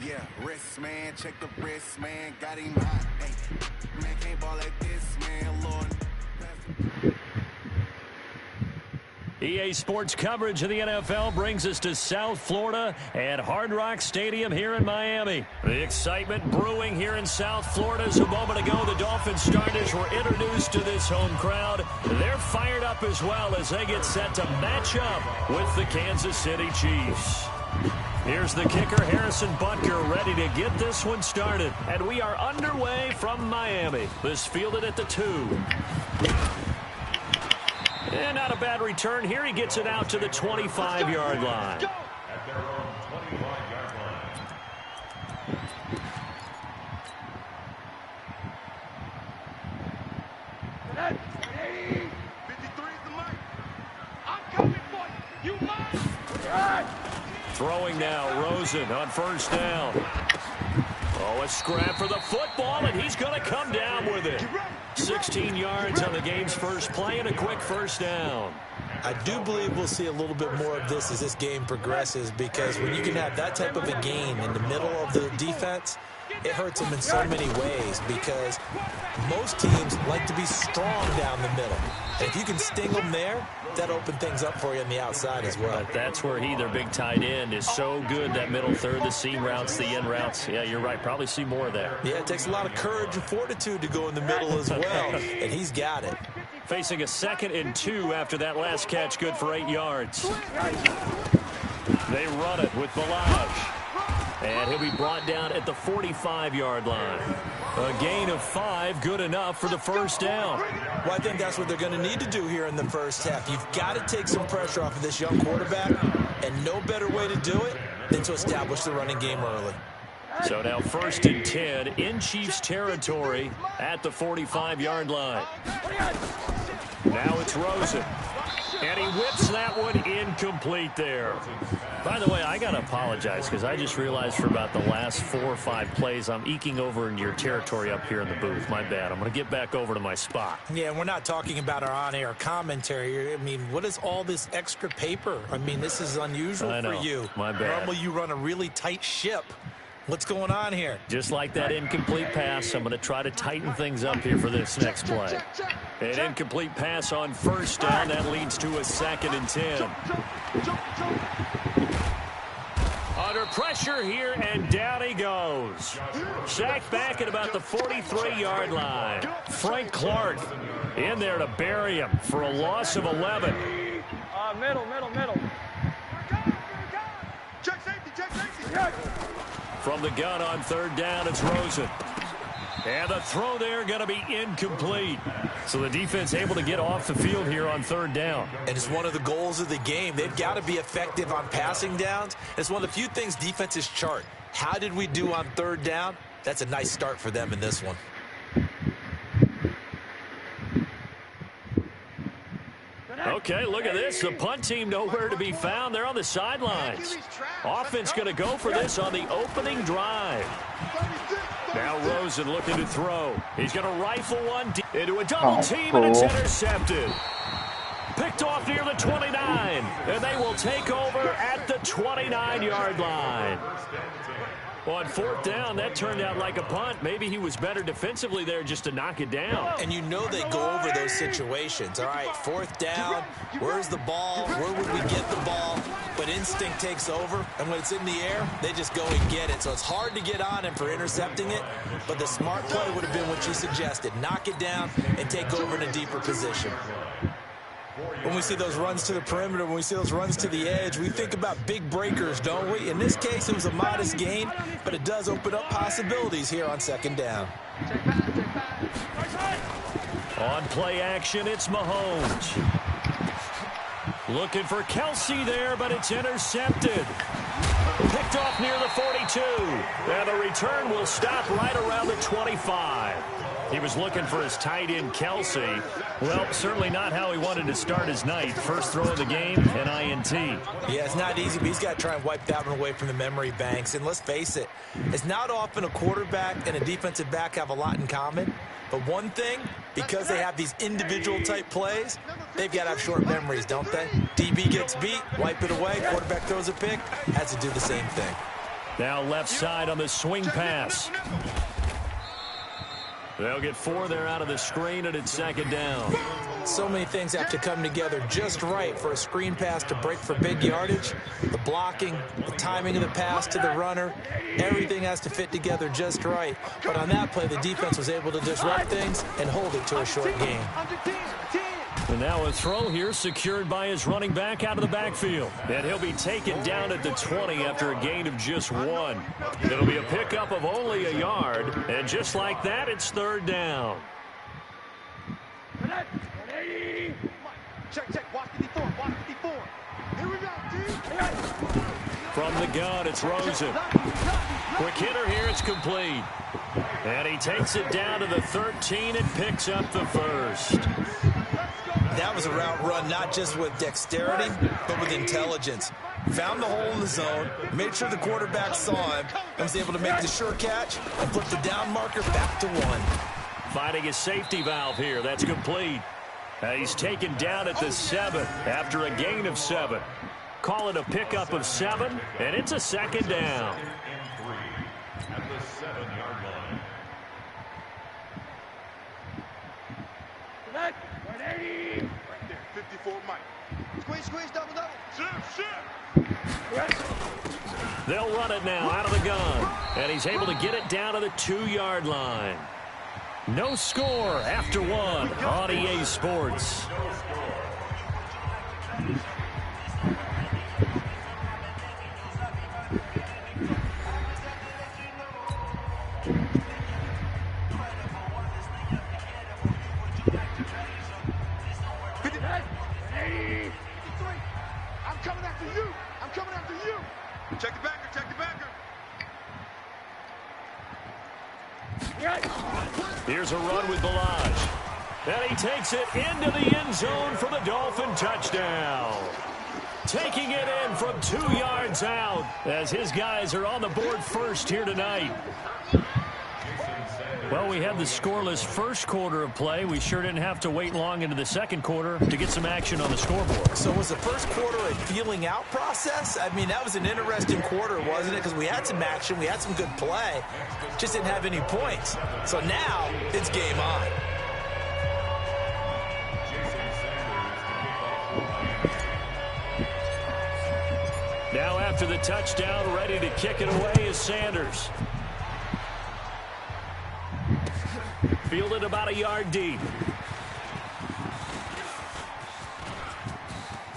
Yeah, wrist, man, check the wrist, man, got him hot. Hey, man, can't ball like this, man, Lord. EA Sports coverage of the NFL brings us to South Florida at Hard Rock Stadium here in Miami. The excitement brewing here in South Florida as a moment ago the Dolphins starters were introduced to this home crowd. They're fired up as well as they get set to match up with the Kansas City Chiefs. Here's the kicker, Harrison Butker, ready to get this one started. And we are underway from Miami. This fielded at the 2. And not a bad return here. He gets it out to the 25-yard line. At their own 25-yard line. Throwing now, Rosen on first down. Oh, a scrap for the football, and he's going to come down with it. 16 yards on the game's first play and a quick first down. I do believe we'll see a little bit more of this as this game progresses, because when you can have that type of a gain in the middle of the defense, it hurts them in so many ways, because most teams like to be strong down the middle. And if you can sting them there, that opens things up for you on the outside as well. But that's where their big tight end, is so good, that middle third, the seam routes, the in routes. Yeah, you're right. Probably see more of that. Yeah, it takes a lot of courage and fortitude to go in the middle as well, and he's got it. Facing a 2nd and 2 after that last catch, good for 8 yards. They run it with Balaj. And he'll be brought down at the 45-yard line. A gain of 5, good enough for the first down. Well, I think that's what they're going to need to do here in the first half. You've got to take some pressure off of this young quarterback, and no better way to do it than to establish the running game early. So now 1st and 10 in Chiefs territory at the 45-yard line. Now it's Rosen. And he whips that one incomplete there. By the way, I got to apologize because I just realized for about the last 4 or 5 plays, I'm eking over into your territory up here in the booth. My bad. I'm going to get back over to my spot. Yeah, we're not talking about our on-air commentary here. I mean, what is all this extra paper? I mean, this is unusual for you. My bad. Normally you run a really tight ship. What's going on here? Just like that incomplete pass, I'm going to try to tighten things up here for this next play. An incomplete pass on first down. That leads to a 2nd and 10. Under pressure here, and down he goes. Sacked back at about the 43-yard line. Frank Clark in there to bury him for a loss of 11. Middle. Check safety. From the gun on 3rd down, it's Rosen. And the throw there going to be incomplete. So the defense able to get off the field here on 3rd down. And it's one of the goals of the game. They've got to be effective on passing downs. It's one of the few things defenses chart. How did we do on 3rd down? That's a nice start for them in this one. Okay, look at this. The punt team nowhere to be found. They're on the sidelines. Offense going to go for this on the opening drive. Now Rosen looking to throw. He's going to rifle one into a double team, and it's intercepted. Picked off near the 29, and they will take over at the 29-yard line. On 4th down, that turned out like a punt. Maybe he was better defensively there just to knock it down. And you know they go over those situations. All right, 4th down, where's the ball? Where would we get the ball? But instinct takes over, and when it's in the air, they just go and get it. So it's hard to get on him for intercepting it, but the smart play would have been what you suggested. Knock it down and take over in a deeper position. When we see those runs to the perimeter, when we see those runs to the edge, we think about big breakers, don't we? In this case, it was a modest gain, but it does open up possibilities here on 2nd down. On play action, it's Mahomes. Looking for Kelsey there, but it's intercepted. Picked off near the 42. And the return will stop right around the 25. He was looking for his tight end, Kelsey. Well, certainly not how he wanted to start his night. First throw of the game, an INT. Yeah, it's not easy, but he's got to try and wipe that one away from the memory banks. And let's face it, it's not often a quarterback and a defensive back have a lot in common. But one thing, because they have these individual type plays, they've got to have short memories, don't they? DB gets beat, wipe it away, quarterback throws a pick, has to do the same thing. Now left side on the swing pass. They'll get 4 there out of the screen, and it's second down. So many things have to come together just right for a screen pass to break for big yardage. The blocking, the timing of the pass to the runner, everything has to fit together just right. But on that play, the defense was able to disrupt things and hold it to a short gain. And now a throw here secured by his running back out of the backfield. And he'll be taken down at the 20 after a gain of just 1. It'll be a pickup of only a yard. And just like that, it's third down. Check. Watch 54. Here we go, From the gun, it's Rosen. Quick hitter here, it's complete. And he takes it down to the 13 and picks up the first. That was a route run not just with dexterity, but with intelligence. Found the hole in the zone, made sure the quarterback saw him, and was able to make the sure catch and flip the down marker back to 1. Finding his safety valve here. That's complete. He's taken down at the 7 after a gain of 7. Call it a pickup of 7, and it's a second down. And 3 at the 7-yard line. Right there, 54 Mike. Squeeze, double. They'll run it now out of the gun, and he's able to get it down to the 2-yard line. No score after 1 on EA Sports. I'm coming after you. Check the backer. Here's a run with Balaj. And he takes it into the end zone for the Dolphin touchdown. Taking it in from 2 yards out as his guys are on the board first here tonight. Well, we had the scoreless first quarter of play. We sure didn't have to wait long into the second quarter to get some action on the scoreboard. So was the first quarter a feeling out process? I mean, that was an interesting quarter, wasn't it? Because we had some action, we had some good play, just didn't have any points. So now it's game on. Now after the touchdown, ready to kick it away is Sanders. Fielded about a yard deep.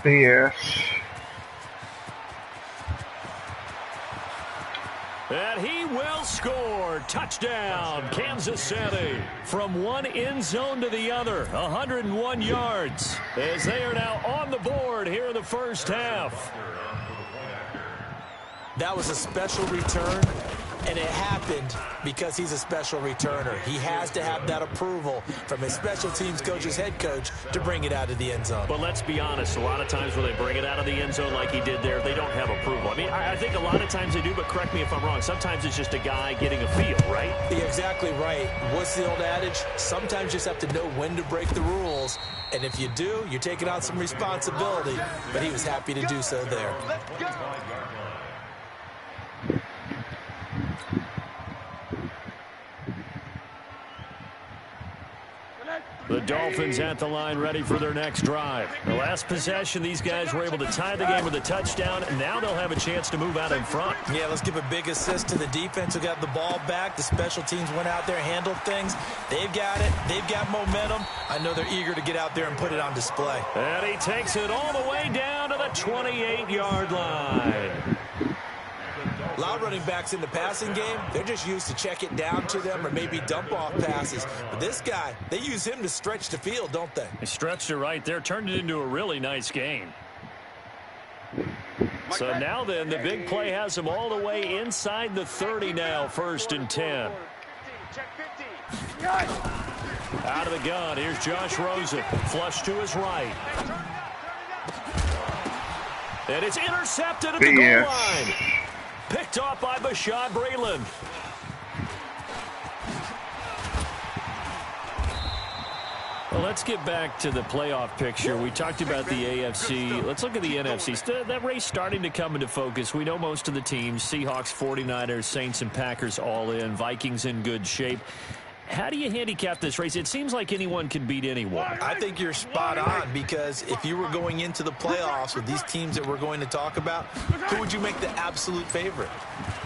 Yes. And he will score. Touchdown, Kansas City. From one end zone to the other, 101 yards. As they are now on the board here in the first half. That was a special return, and it happened because he's a special returner. He has to have that approval from his special teams coach's head coach to bring it out of the end zone. But let's be honest, a lot of times when they bring it out of the end zone like he did there, they don't have approval. I mean, I think a lot of times they do, but correct me if I'm wrong. Sometimes it's just a guy getting a feel, right? You're exactly right. What's the old adage? Sometimes you just have to know when to break the rules, and if you do, you're taking on some responsibility. But he was happy to do so there. The Dolphins at the line ready for their next drive. The last possession, these guys were able to tie the game with a touchdown, and now they'll have a chance to move out in front. Yeah, let's give a big assist to the defense who got the ball back. The special teams went out there, handled things. They've got it. They've got momentum. I know they're eager to get out there and put it on display. And he takes it all the way down to the 28-yard line. A lot of running backs in the passing game, they're just used to check it down to them or maybe dump off passes. But this guy, they use him to stretch the field, don't they? He stretched it right there, turned it into a really nice gain. So now then, the big play has him all the way inside the 30 now, 1st and 10. Out of the gun, here's Josh Rosen. Flush to his right. And it's intercepted at the goal line. Picked off by Bashaud Breeland. Well, let's get back to the playoff picture. We talked about the AFC. Let's look at the NFC. That race starting to come into focus. We know most of the teams, Seahawks, 49ers, Saints, and Packers all in. Vikings in good shape. How do you handicap this race? It seems like anyone can beat anyone. I think you're spot on, because if you were going into the playoffs with these teams that we're going to talk about, who would you make the absolute favorite?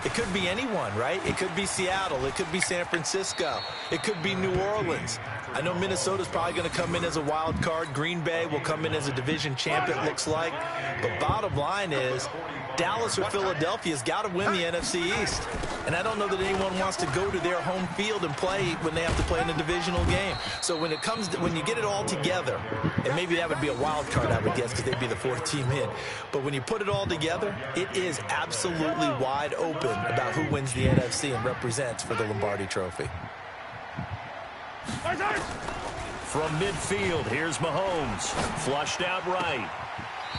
It could be anyone, right? It could be Seattle. It could be San Francisco. It could be New Orleans. I know Minnesota's probably going to come in as a wild card. Green Bay will come in as a division champ, it looks like. But bottom line is, Dallas or Philadelphia's got to win the NFC East. And I don't know that anyone wants to go to their home field and play when they have to play in a divisional game. So when it comes to, when you get it all together, and maybe that would be a wild card, I would guess, because they'd be the fourth team in. But when you put it all together, it is absolutely wide open about who wins the NFC and represents for the Lombardi Trophy. From midfield, here's Mahomes. Flushed out right.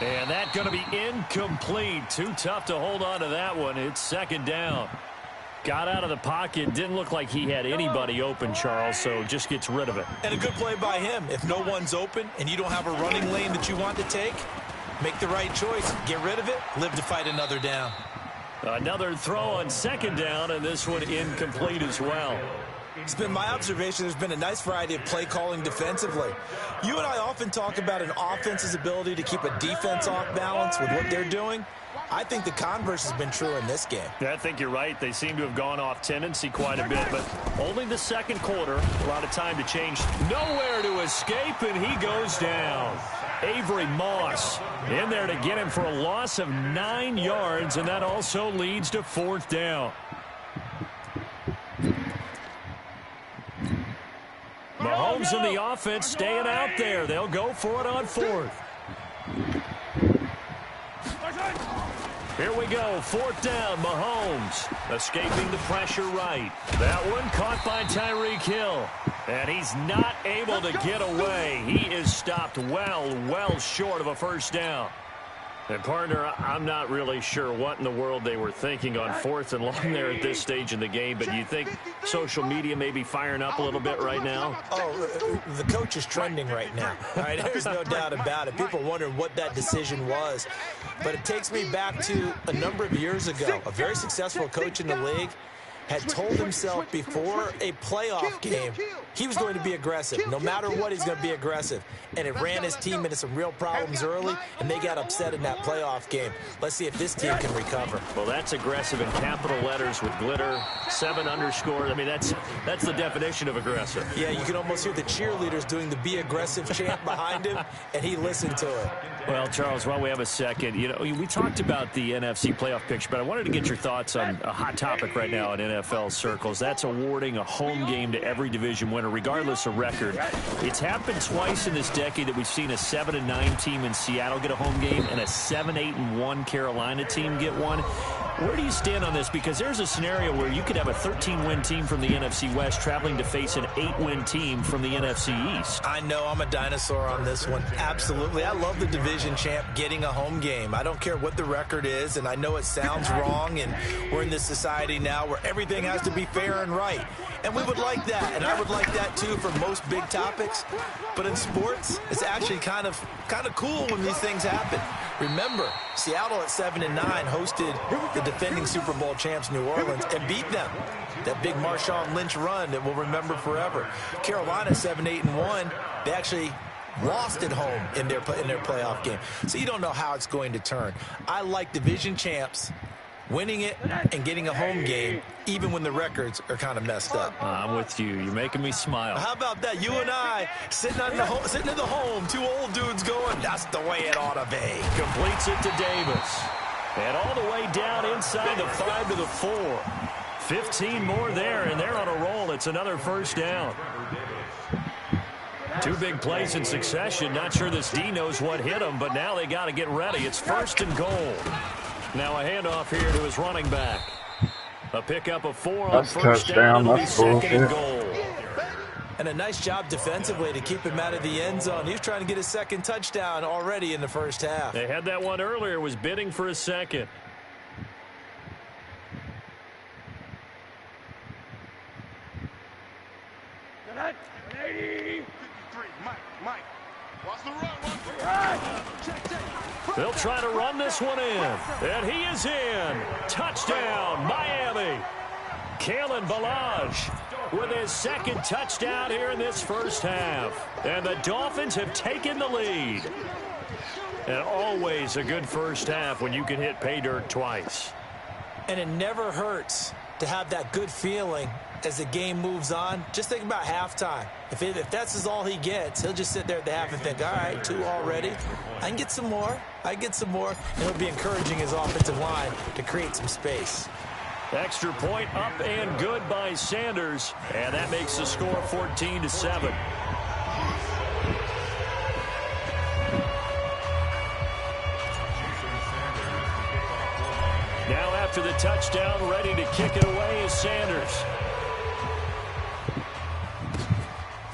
And that's going to be incomplete. Too tough to hold on to that one. It's second down. Got out of the pocket. Didn't look like he had anybody open, Charles, so just gets rid of it. And a good play by him. If no one's open and you don't have a running lane that you want to take, make the right choice. Get rid of it. Live to fight another down. Another throw on second down, and this one incomplete as well. It's been my observation there's been a nice variety of play calling defensively. You and I often talk about an offense's ability to keep a defense off balance with what they're doing. I think the converse has been true in this game. Yeah, I think you're right. They seem to have gone off tendency quite a bit, but only the second quarter. A lot of time to change. Nowhere to escape, and he goes down. Avery Moss in there to get him for a loss of 9 yards, and that also leads to fourth down. Mahomes and the offense staying out there. They'll go for it on fourth. Here we go. Fourth down. Mahomes escaping the pressure right. That one caught by Tyreek Hill. And he's not able to get away. He is stopped well short of a first down. And, partner, I'm not really sure what in the world they were thinking on fourth and long there at this stage in the game, but do you think social media may be firing up a little bit right now? Oh, the coach is trending right now. All right, there's no doubt about it. People wondering what that decision was. But it takes me back to a number of years ago. A very successful coach in the league had told himself before a playoff game he was going to be aggressive. No matter what, he's going to be aggressive. And it ran his team into some real problems early, and they got upset in that playoff game. Let's see if this team can recover. Well, that's aggressive in capital letters with glitter, 7 underscore. I mean, that's the definition of aggressive. Yeah, you can almost hear the cheerleaders doing the be aggressive chant behind him, and he listened to it. Well, Charles, while we have a second, you know, we talked about the NFC playoff picture, but I wanted to get your thoughts on a hot topic right now in NFL circles. That's awarding a home game to every division winner, regardless of record. It's happened twice in this decade that we've seen a 7-9 team in Seattle get a home game and a 7-8-1 Carolina team get one. Where do you stand on this? Because there's a scenario where you could have a 13-win team from the NFC West traveling to face an 8-win team from the NFC East. I know I'm a dinosaur on this one. Absolutely. I love the division champ getting a home game. I don't care what the record is, and I know it sounds wrong, and we're in this society now where everything has to be fair and right. And we would like that, and I would like that too for most big topics. But in sports, it's actually kind of cool when these things happen. Remember, Seattle at 7-9 hosted the defending Super Bowl champs New Orleans and beat them. That big Marshawn Lynch run that we'll remember forever. Carolina 7-8-1, they actually lost at home in their playoff game. So you don't know how it's going to turn. I like division champs winning it and getting a home game, even when the records are kind of messed up. I'm with you. You're making me smile. How about that? You and I sitting in the home, two old dudes going, that's the way it ought to be. Completes it to Davis. And all the way down inside the 5 to the 4. 15 more there, and they're on a roll. It's another first down. 2 big plays in succession. Not sure this D knows what hit him, but now they got to get ready. It's first and goal. Now a handoff here to his running back. A pickup of 4 on first down. It'll be second and goal. And a nice job defensively to keep him out of the end zone. He was trying to get his second touchdown already in the first half. They had that one earlier, was bidding for a second. 3, Mike. Watch the run. They'll try to run this one in. And he is in. Touchdown, Miami. Kalen Ballage with his second touchdown here in this first half. And the Dolphins have taken the lead. And always a good first half when you can hit pay dirt twice. And it never hurts to have that good feeling as the game moves on. Just think about halftime. If that's all he gets, he'll just sit there at the half and think, all right, 2 already. I can get some more. And he'll be encouraging his offensive line to create some space. Extra point up and good by Sanders. And that makes the score 14-7. Now after the touchdown, ready to kick it away is Sanders.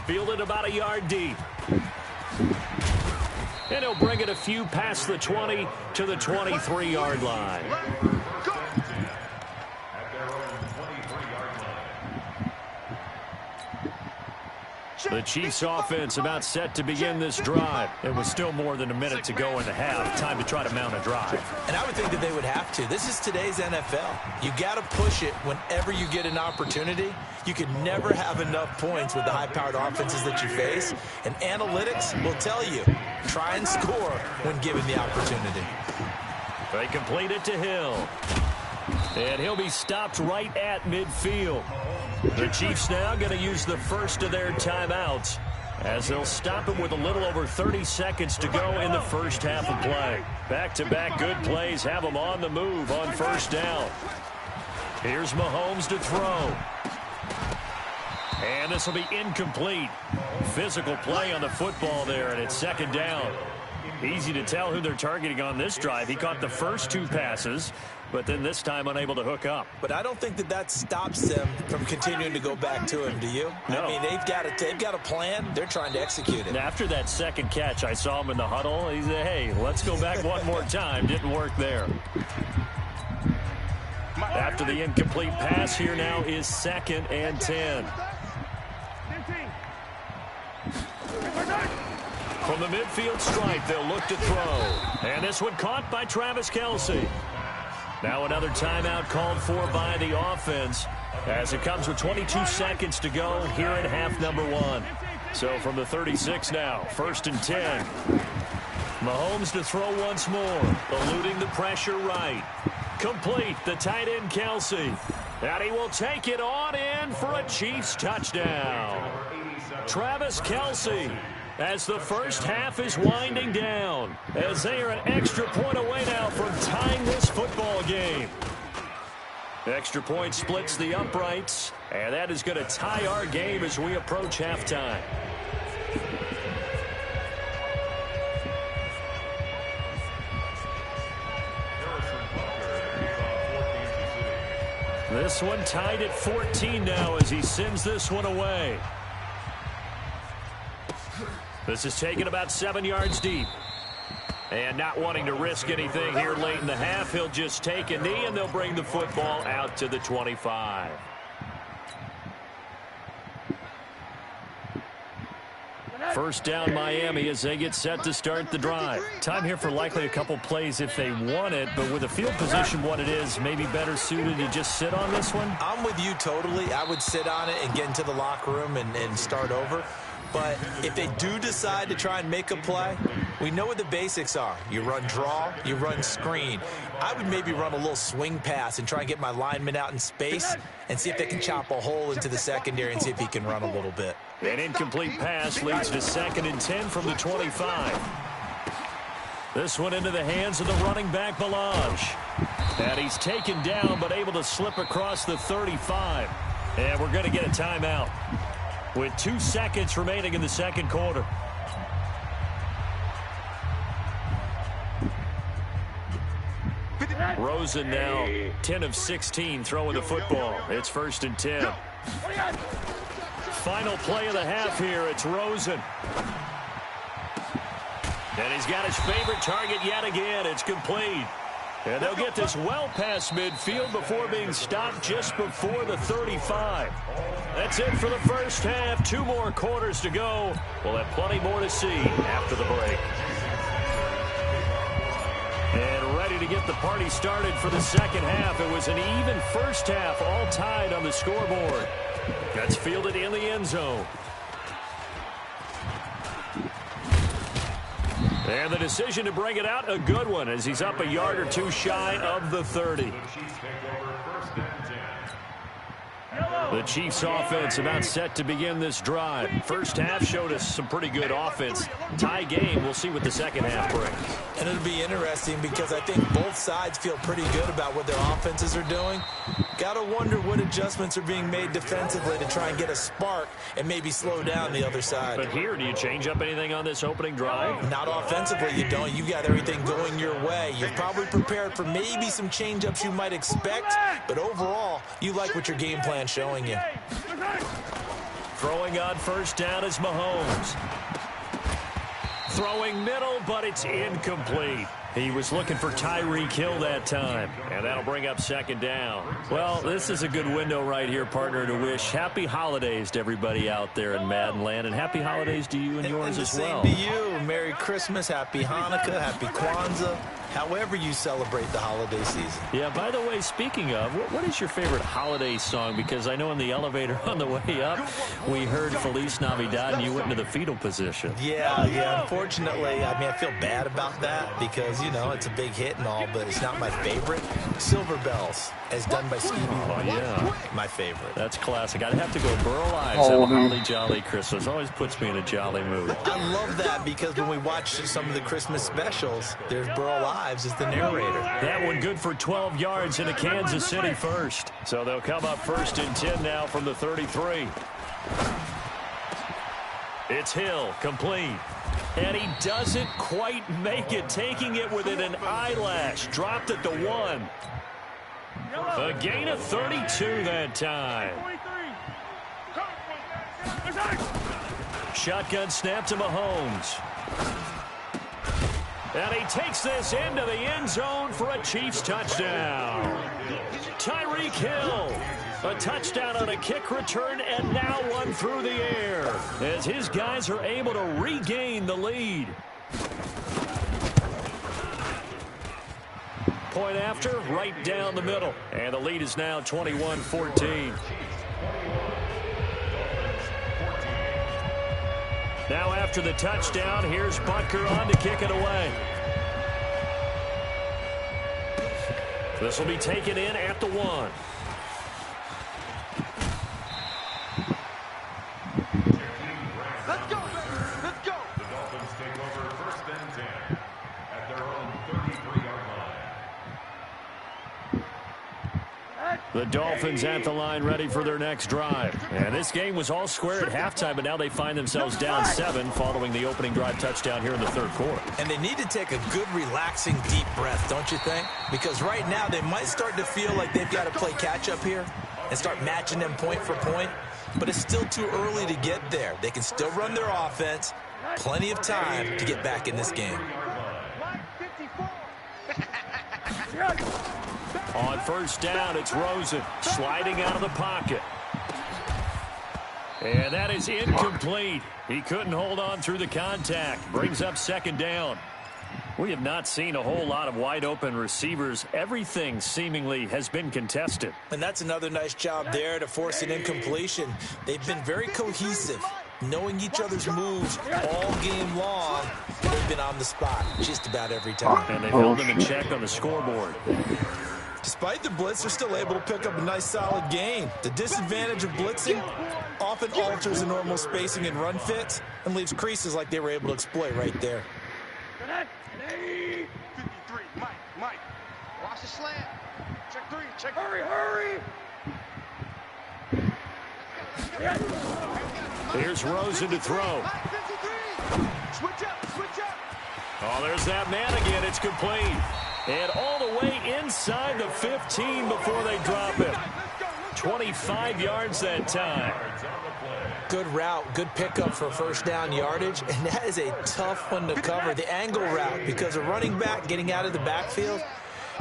Fielded about a yard deep. And he'll bring it a few past the 20 to the 23-yard line. The Chiefs offense about set to begin this drive. It was still more than a minute to go in the half. Time to try to mount a drive. And I would think that they would have to. This is today's NFL. You got to push it whenever you get an opportunity. You can never have enough points with the high-powered offenses that you face. And analytics will tell you, try and score when given the opportunity. They complete it to Hill. And he'll be stopped right at midfield. The Chiefs now going to use the first of their timeouts as they'll stop him with a little over 30 seconds to go in the first half of play. Back-to-back good plays have them on the move on first down. Here's Mahomes to throw. And this will be incomplete. Physical play on the football there, and it's second down. Easy to tell who they're targeting on this drive. He caught the first 2 passes, but then this time unable to hook up. But I don't think that stops them from continuing to go back to him, do you? No. I mean, they've got a plan. They're trying to execute it. And after that second catch, I saw him in the huddle. He said, hey, let's go back one more time. Didn't work there. After the incomplete pass, here now is 2nd and 10. From the midfield stripe, they'll look to throw. And this one caught by Travis Kelce. Now another timeout called for by the offense as it comes with 22 seconds to go here in half number 1. So from the 36 now, 1st and 10. Mahomes to throw once more, eluding the pressure right. Complete, the tight end Kelce. And he will take it on in for a Chiefs touchdown. Travis Kelce, as the first half is winding down, as they are an extra point away now from tying this football game. Extra point splits the uprights, and that is going to tie our game as we approach halftime. This one tied at 14 now as he sends this one away. This is taken about 7 yards deep. And not wanting to risk anything here late in the half, he'll just take a knee and they'll bring the football out to the 25. First down Miami as they get set to start the drive. Time here for likely a couple plays if they want it, but with the field position what it is, maybe better suited to just sit on this one? I'm with you totally. I would sit on it and get into the locker room and start over. But if they do decide to try and make a play, we know what the basics are. You run draw, you run screen. I would maybe run a little swing pass and try and get my lineman out in space and see if they can chop a hole into the secondary and see if he can run a little bit. An incomplete pass leads to 2nd and 10 from the 25. This one into the hands of the running back, Ballage. And he's taken down but able to slip across the 35. And we're going to get a timeout with 2 seconds remaining in the second quarter. Rosen now 10 of 16 throwing the football. It's 1st and 10. Final play of the half here. It's Rosen. And he's got his favorite target yet again. It's complete. And they'll get this well past midfield before being stopped just before the 35. That's it for the first half. 2 more quarters to go. We'll have plenty more to see after the break. And ready to get the party started for the second half. It was an even first half, all tied on the scoreboard. That's fielded in the end zone. And the decision to bring it out, a good one, as he's up a yard or 2 shy of the 30. The Chiefs offense about set to begin this drive. First half showed us some pretty good offense. Tie game, we'll see what the second half brings. And it'll be interesting because I think both sides feel pretty good about what their offenses are doing. Got to wonder what adjustments are being made defensively to try and get a spark and maybe slow down the other side. But here, do you change up anything on this opening drive? Not offensively, you don't. You've got everything going your way. You've probably prepared for maybe some change-ups you might expect, but overall, you like what your game plan's showing you. Throwing on first down is Mahomes. Throwing middle, but it's incomplete. He was looking for Tyreek Hill that time, and that'll bring up second down. Well, this is a good window right here, partner, to wish happy holidays to everybody out there in Madden land, and happy holidays to you and yours as well. Same to you. Merry Christmas, Happy Hanukkah, Happy Kwanzaa, however you celebrate the holiday season. Yeah, by the way, speaking of, what is your favorite holiday song? Because I know in the elevator on the way up, we heard Feliz Navidad, and you went into the fetal position. Yeah, unfortunately, I mean, I feel bad about that because, you know, it's a big hit and all, but it's not my favorite. Silver Bells, as done by Stevie Wonder. Oh, yeah. My favorite. That's classic. I'd have to go Burl Ives. Have a holly jolly Christmas. Always puts me in a jolly mood. I love that because when we watch some of the Christmas specials, there's Burl Ives as the narrator. That one good for 12 yards into Kansas City first. So they'll come up first and 10 now from the 33. It's Hill, complete. And he doesn't quite make it, taking it within an eyelash. Dropped at the 1. A gain of 32 that time. Shotgun snap to Mahomes. And he takes this into the end zone for a Chiefs touchdown. Tyreek Hill, a touchdown on a kick return, and now one through the air as his guys are able to regain the lead. Point after, right down the middle. And the lead is now 21-14. Now after the touchdown, here's Butker on to kick it away. This will be taken in at the 1. Let's go, let's go. The Dolphins take over first and 10 at their own 33-yard line. The Dolphins at the line, ready for their next drive. And this game was all square at halftime, but now they find themselves down 7 following the opening drive touchdown here in the third quarter. And they need to take a good, relaxing, deep breath, don't you think? Because right now they might start to feel like they've got to play catch-up here and start matching them point for point. But it's still too early to get there. They can still run their offense. Plenty of time to get back in this game. On first down, it's Rosen sliding out of the pocket. And that is incomplete. He couldn't hold on through the contact. Brings up second down. We have not seen a whole lot of wide-open receivers. Everything seemingly has been contested. And that's another nice job there to force an incompletion. They've been very cohesive, knowing each other's moves all game long. They've been on the spot just about every time. And they held them in check on the scoreboard. Despite the blitz, they're still able to pick up a nice solid gain. The disadvantage of blitzing often alters the normal spacing and run fits and leaves creases like they were able to exploit right there. 53, Mike. Watch the slant. Check 3, check. Hurry. Here's Rosen to throw. Switch up. Oh, there's that man again. It's complete. And all the way inside the 15 before they drop him. 25 yards that time. Good route, good pickup for first down yardage, and that is a tough one to cover, the angle route, because a running back getting out of the backfield,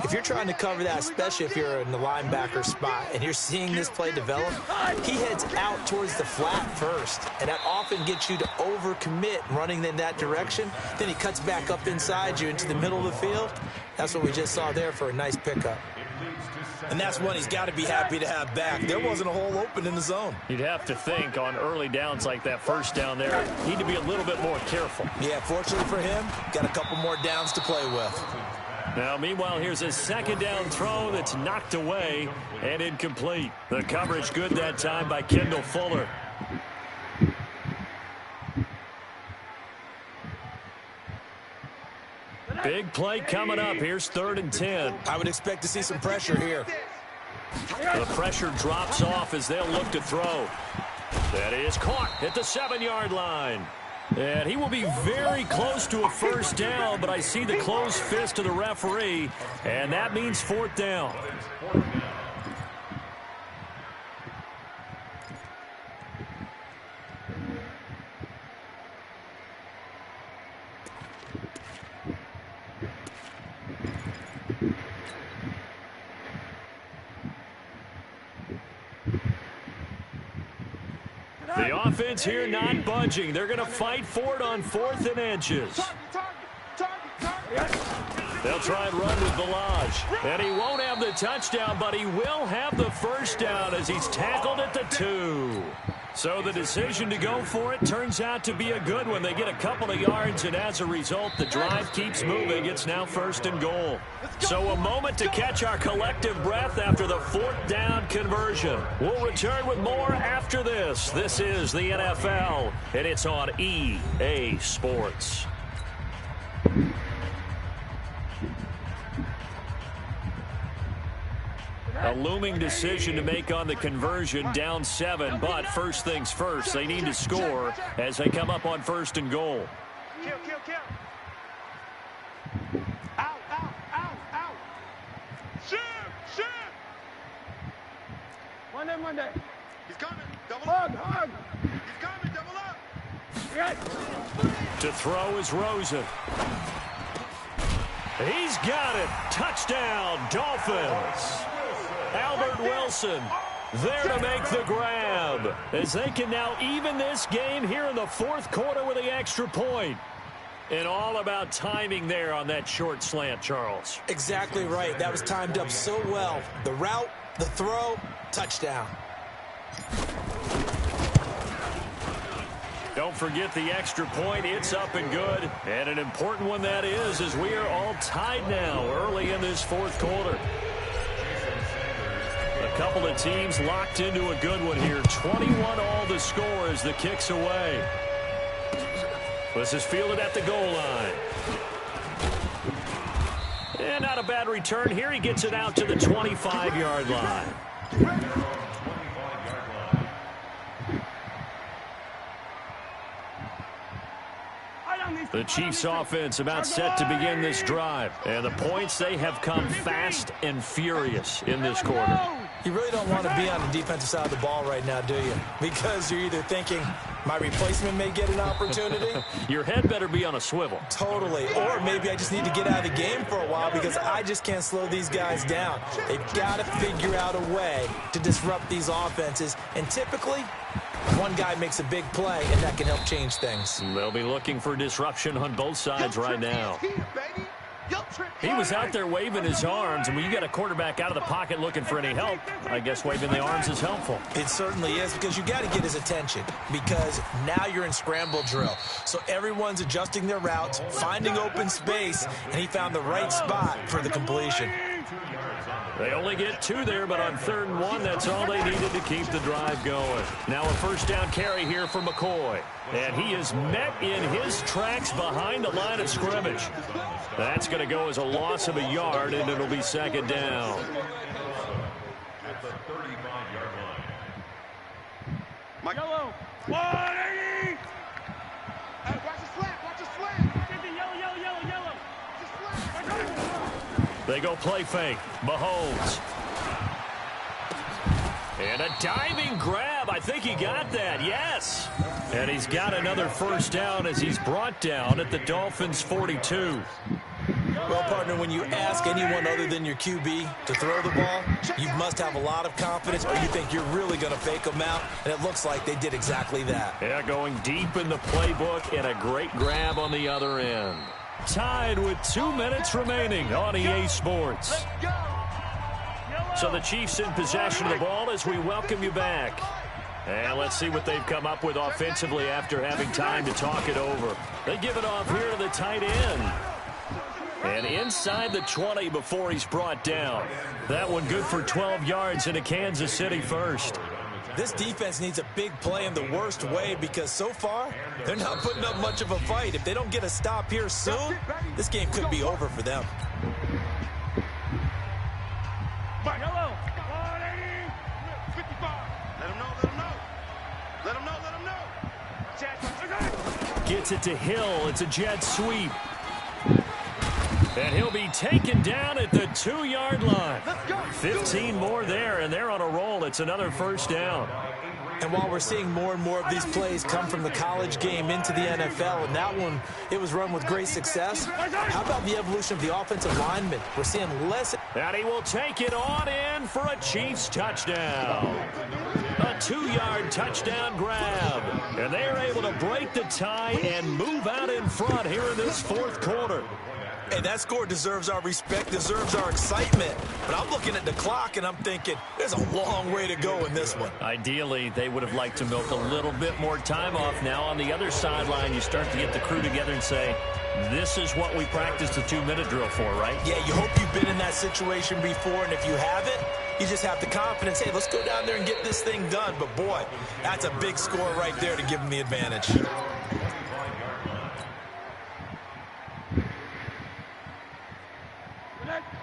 If you're trying to cover that, especially if you're in the linebacker spot and you're seeing this play develop, he heads out towards the flat first, and that often gets you to overcommit running in that direction. Then he cuts back up inside you into the middle of the field. That's what we just saw there for a nice pickup. And that's one he's got to be happy to have back. There wasn't a hole open in the zone. You'd have to think on early downs like that first down there, need to be a little bit more careful. Yeah, fortunately for him, got a couple more downs to play with. Now, meanwhile, here's a second down throw that's knocked away and incomplete. The coverage good that time by Kendall Fuller. Big play coming up. Here's 3rd and 10. I would expect to see some pressure here. The pressure drops off as they'll look to throw. That is caught at the 7-yard line. And he will be very close to a first down, but I see the closed fist of the referee, and that means 4th down. The offense here not budging. They're going to fight for it on 4th and inches. They'll try and run with Balaj. And he won't have the touchdown, but he will have the first down as he's tackled at the 2. So the decision to go for it turns out to be a good one. They get a couple of yards, and as a result, the drive keeps moving. It's now 1st and goal. So a moment to catch our collective breath after the 4th down conversion. We'll return with more after this. This is the NFL, and it's on EA Sports. A looming decision to make on the conversion, down 7, but first things first, they need to score as they come up on 1st and goal. Kill. Out. Shoot. One day. He's coming. Double up. Hug. He's coming. Double up. Yes. To throw is Rosen. He's got it. Touchdown, Dolphins. Albert Wilson there to make the grab as they can now even this game here in the 4th quarter with the extra point. And all about timing there on that short slant, Charles. Exactly right. That was timed up so well. The route, the throw, touchdown. Don't forget the extra point. It's up and good. And an important one that is, as we are all tied now early in this 4th quarter. A couple of teams locked into a good one here. 21 all the score as the kick's away. This is fielded at the goal line. And not a bad return here. He gets it out to the 25-yard line. The Chiefs offense about set to begin this drive. And the points, they have come fast and furious in this quarter. You really don't want to be on the defensive side of the ball right now, do you? Because you're either thinking, my replacement may get an opportunity. Your head better be on a swivel. Totally. Or maybe I just need to get out of the game for a while because I just can't slow these guys down. They've got to figure out a way to disrupt these offenses. And typically, one guy makes a big play, and that can help change things. They'll be looking for disruption on both sides right now. He was out there waving his arms, and when you get a quarterback out of the pocket looking for any help, I guess waving the arms is helpful. It certainly is, because you got to get his attention, because now you're in scramble drill. So everyone's adjusting their routes, finding open space, and he found the right spot for the completion. They only get 2 there, but on 3rd and 1, that's all they needed to keep the drive going. Now a first down carry here for McCoy. And he is met in his tracks behind the line of scrimmage. That's going to go as a loss of a yard, and it'll be 2nd down. At the 35-yard line. Yellow. 180. Watch the slant. Yellow. They go play fake. Mahomes. And a diving grab. I think he got that. Yes. And he's got another first down as he's brought down at the Dolphins' 42. Well, partner, when you ask anyone other than your QB to throw the ball, you must have a lot of confidence, or you think you're really going to fake them out, and it looks like they did exactly that. Yeah, going deep in the playbook and a great grab on the other end. Tied with 2 minutes remaining on EA Sports. So the Chiefs in possession of the ball as we welcome you back. And let's see what they've come up with offensively after having time to talk it over. They give it off here to the tight end. And inside the 20 before he's brought down. That one good for 12 yards into Kansas City first. This defense needs a big play in the worst way because so far, they're not putting up much of a fight. If they don't get a stop here soon, this game could be over for them. Gets it to Hill. It's a jet sweep. And he'll be taken down at the 2-yard line. 15 more there, and they're on a roll. It's another first down. And while we're seeing more and more of these plays come from the college game into the NFL, and that one, it was run with great success, how about the evolution of the offensive linemen? We're seeing less. And he will take it on in for a Chiefs touchdown. A 2-yard touchdown grab. And they are able to break the tie and move out in front here in this fourth quarter. Hey, that score deserves our respect, deserves our excitement. But I'm looking at the clock, and I'm thinking there's a long way to go in this one. Ideally, they would have liked to milk a little bit more time off. Now on the other sideline, you start to get the crew together and say, this is what we practiced the 2-minute drill for, right? Yeah, you hope you've been in that situation before, and if you haven't, you just have the confidence, hey, let's go down there and get this thing done. But, boy, that's a big score right there to give them the advantage.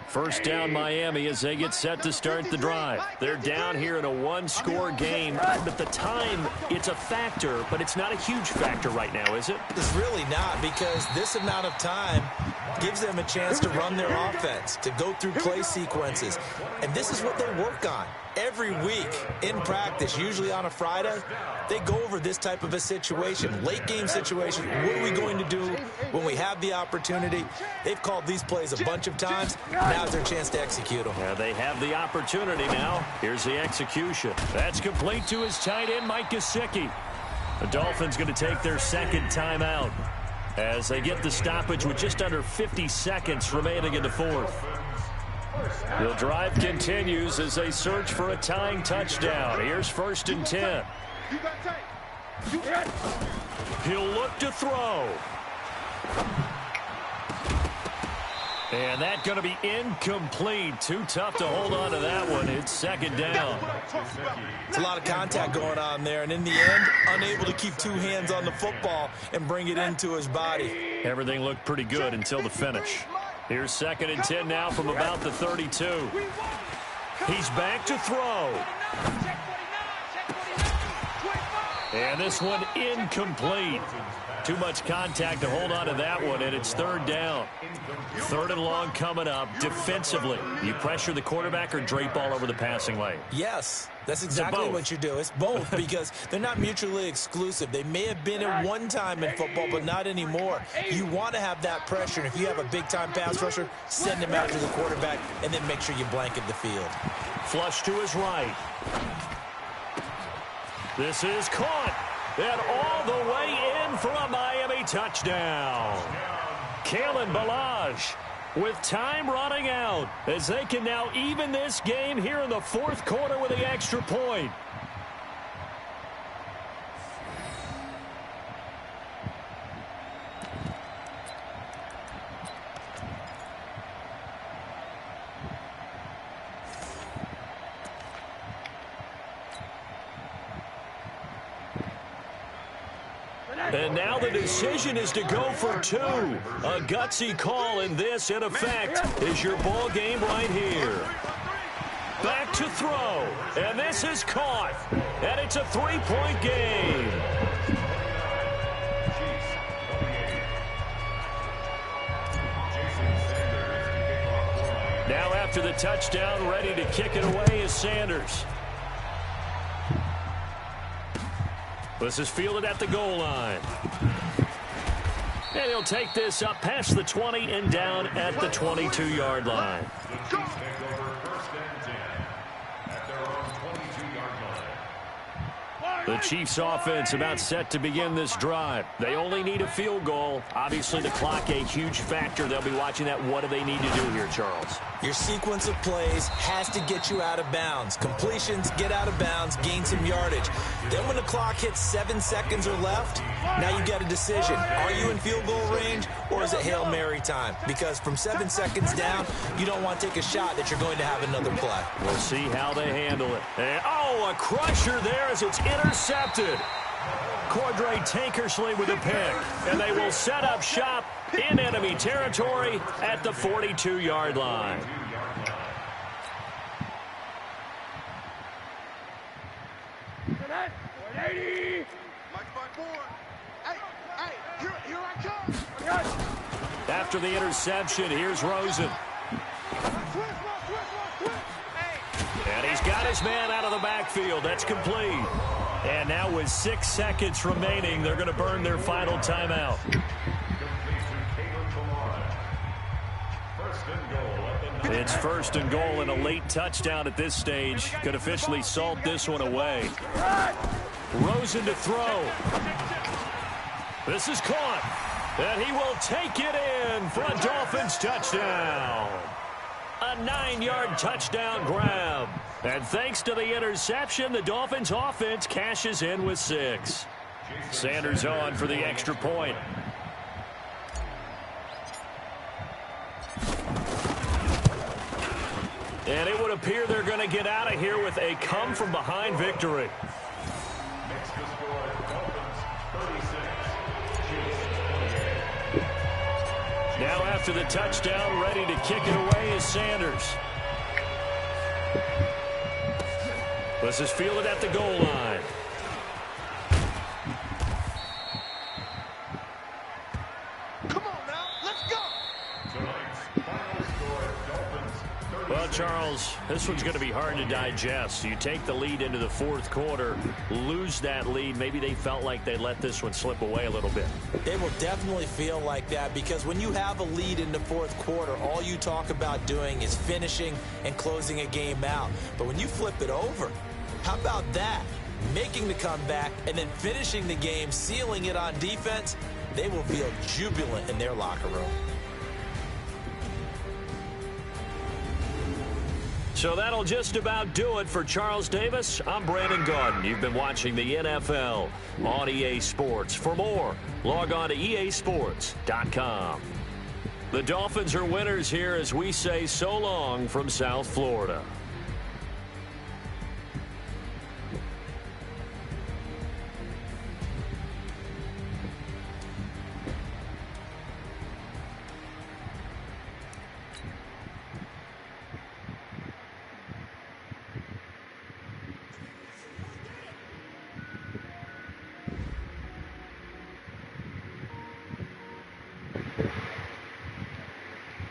First down Miami as they get set to start the drive. They're down here in a one-score game, but the time, it's a factor, but it's not a huge factor right now, is it? It's really not, because this amount of time gives them a chance to run their offense, to go through play sequences. And this is what they work on. Every week in practice, usually on a Friday, they go over this type of a situation, late game situation. What are we going to do when we have the opportunity? They've called these plays a bunch of times. Now's their chance to execute them. Yeah, they have the opportunity now. Here's the execution. That's complete to his tight end, Mike Gesicki. The Dolphins going to take their second timeout as they get the stoppage with just under 50 seconds remaining in the fourth. The drive continues as they search for a tying touchdown. Here's 1st and 10. He'll look to throw. And that's going to be incomplete. Too tough to hold on to that one. It's second down. It's a lot of contact going on there, and in the end, unable to keep two hands on the football and bring it into his body. Everything looked pretty good until the finish. Here's 2nd and 10 now from about the 32. He's back to throw. And this one incomplete. Too much contact to hold on to that one, and it's 3rd down. 3rd and long coming up. Defensively, you pressure the quarterback or drape all over the passing lane? Yes, that's exactly what you do. It's both because they're not mutually exclusive. They may have been at one time in football, but not anymore. You want to have that pressure, and if you have a big-time pass rusher, send him out to the quarterback, and then make sure you blanket the field. Flush to his right. This is caught. And all the way in for a Miami touchdown. Kalen Ballage with time running out as they can now even this game here in the fourth quarter with the extra point. And now the decision is to go for 2. A gutsy call, and this, in effect, is your ball game right here. Back to throw, and this is caught, and it's a 3-point game. Now after the touchdown, ready to kick it away is Sanders. This is fielded at the goal line. And he'll take this up past the 20 and down at the 22-yard line. The Chiefs take over first and 10 at their own 22-yard line. The Chiefs offense about set to begin this drive. They only need a field goal. Obviously, the clock a huge factor. They'll be watching that. What do they need to do here, Charles? Your sequence of plays has to get you out of bounds. Completions, get out of bounds, gain some yardage. Then when the clock hits 7 seconds or left, now you get a decision. Are you in field goal range or is it Hail Mary time? Because from 7 seconds down, you don't want to take a shot that you're going to have another play. We'll see how they handle it. And, oh, a crusher there as it's intercepted. Cordray Tankersley with a pick. And they will set up shop in enemy territory at the 42-yard line. After the interception, here's Rosen. And he's got his man out of the backfield. That's complete. And now with 6 seconds remaining, they're going to burn their final timeout. It's first and goal and a late touchdown at this stage. Could officially salt this one away. Rosen to throw. This is caught. And he will take it in for a Dolphins touchdown. A 9-yard touchdown grab. And thanks to the interception, the Dolphins offense cashes in with 6. Sanders on for the extra point. And it would appear they're going to get out of here with a come-from-behind victory. Makes the score Dolphins 36. Now after the touchdown, ready to kick it away is Sanders. This is fielded at the goal line. Come on now, let's go. Tonight's final score, Dolphins 36. Well, Charles, this one's going to be hard to digest. You take the lead into the fourth quarter, lose that lead. Maybe they felt like they let this one slip away a little bit. They will definitely feel like that because when you have a lead in the fourth quarter, all you talk about doing is finishing and closing a game out. But when you flip it over, how about that? Making the comeback and then finishing the game, sealing it on defense, they will feel jubilant in their locker room. So that'll just about do it for Charles Davis. I'm Brandon Gaudin. You've been watching the NFL on EA Sports. For more, log on to easports.com. The Dolphins are winners here as we say so long from South Florida.